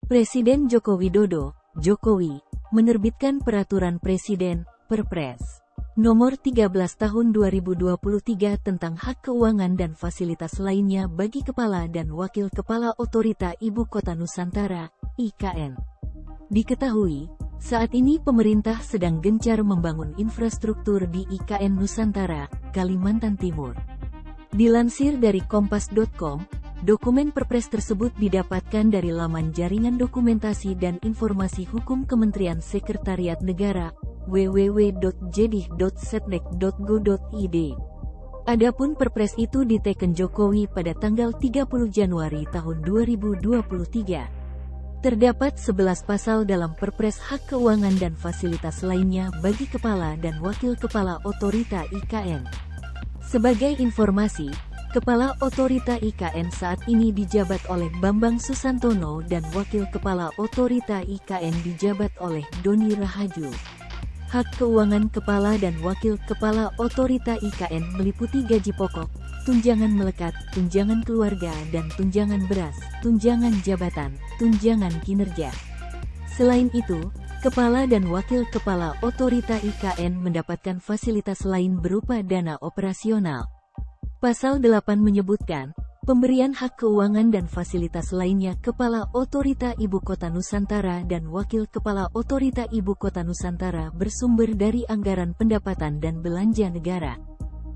Presiden Joko Widodo, Jokowi, menerbitkan Peraturan Presiden, Perpres, Nomor 13 Tahun 2023 tentang hak keuangan dan fasilitas lainnya bagi Kepala dan Wakil Kepala Otorita Ibu Kota Nusantara, IKN. Diketahui, saat ini pemerintah sedang gencar membangun infrastruktur di IKN Nusantara, Kalimantan Timur. Dilansir dari kompas.com, dokumen Perpres tersebut didapatkan dari laman Jaringan Dokumentasi dan Informasi Hukum Kementerian Sekretariat Negara, www.jedih.setnek.go.id. Adapun Perpres itu diteken Jokowi pada tanggal 30 Januari tahun 2023. Terdapat 11 pasal dalam Perpres hak keuangan dan fasilitas lainnya bagi Kepala dan Wakil Kepala Otorita IKN. Sebagai informasi, Kepala Otorita IKN saat ini dijabat oleh Bambang Susantono dan Wakil Kepala Otorita IKN dijabat oleh Doni Rahaju. Hak keuangan Kepala dan Wakil Kepala Otorita IKN meliputi gaji pokok, tunjangan melekat, tunjangan keluarga dan tunjangan beras, tunjangan jabatan, tunjangan kinerja. Selain itu, Kepala dan Wakil Kepala Otorita IKN mendapatkan fasilitas lain berupa dana operasional. Pasal 8 menyebutkan, pemberian hak keuangan dan fasilitas lainnya Kepala Otorita Ibu Kota Nusantara dan Wakil Kepala Otorita Ibu Kota Nusantara bersumber dari anggaran pendapatan dan belanja negara.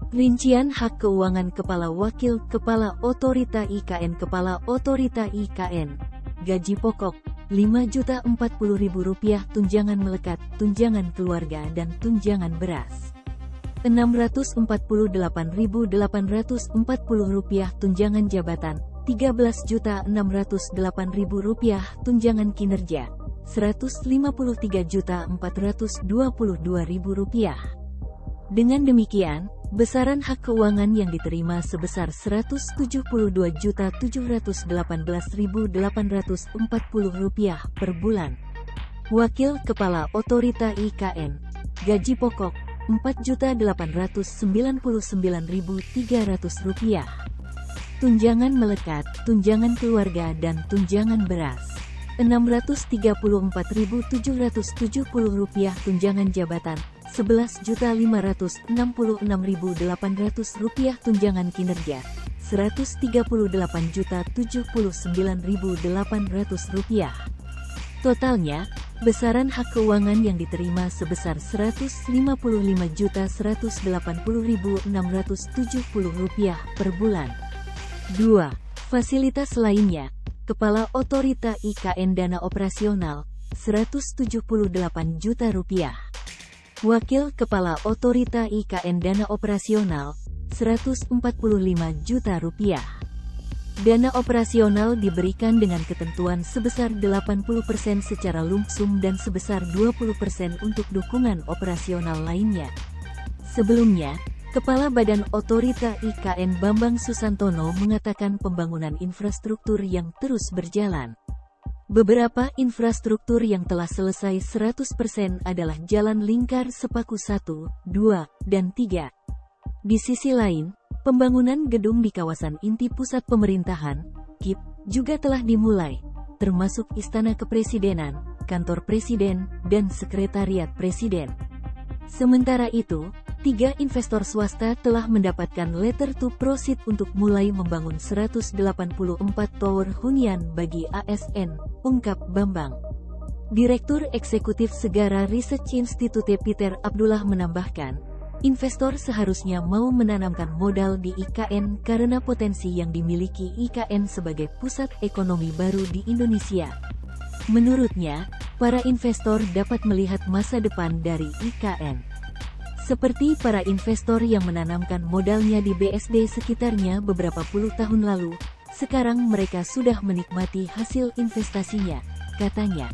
Rincian hak keuangan Kepala Wakil Kepala Otorita IKN Kepala Otorita IKN, gaji pokok, Rp5.040.000 tunjangan melekat, tunjangan keluarga dan tunjangan beras. Rp648.840 tunjangan jabatan, Rp13.608.000 tunjangan kinerja, Rp153.422.000. Dengan demikian, besaran hak keuangan yang diterima sebesar Rp172.718.840 per bulan. Wakil Kepala Otorita IKN, gaji pokok, Rp4.899.300. Tunjangan melekat, tunjangan keluarga dan tunjangan beras, Rp634.770. Tunjangan jabatan, Rp11.566.800. Tunjangan kinerja, Rp138.079.800. Totalnya, besaran hak keuangan yang diterima sebesar Rp155.180.670 per bulan. 2. Fasilitas lainnya, Kepala Otorita IKN dana operasional, Rp178 juta. Wakil Kepala Otorita IKN dana operasional, Rp145 juta. Dana operasional diberikan dengan ketentuan sebesar 80% secara lump sum dan sebesar 20% untuk dukungan operasional lainnya. Sebelumnya, Kepala Badan Otorita IKN Bambang Susantono mengatakan pembangunan infrastruktur yang terus berjalan. Beberapa infrastruktur yang telah selesai 100% adalah Jalan Lingkar Sepaku 1, 2, dan 3. Di sisi lain, pembangunan gedung di kawasan inti pusat pemerintahan, KIP, juga telah dimulai, termasuk Istana Kepresidenan, Kantor Presiden, dan Sekretariat Presiden. Sementara itu, 3 investor swasta telah mendapatkan letter to proceed untuk mulai membangun 184 tower hunian bagi ASN, ungkap Bambang. Direktur Eksekutif Segara Research Institute Peter Abdullah menambahkan, investor seharusnya mau menanamkan modal di IKN karena potensi yang dimiliki IKN sebagai pusat ekonomi baru di Indonesia. Menurutnya, para investor dapat melihat masa depan dari IKN. Seperti para investor yang menanamkan modalnya di BSD sekitarnya beberapa puluh tahun lalu, sekarang mereka sudah menikmati hasil investasinya, katanya.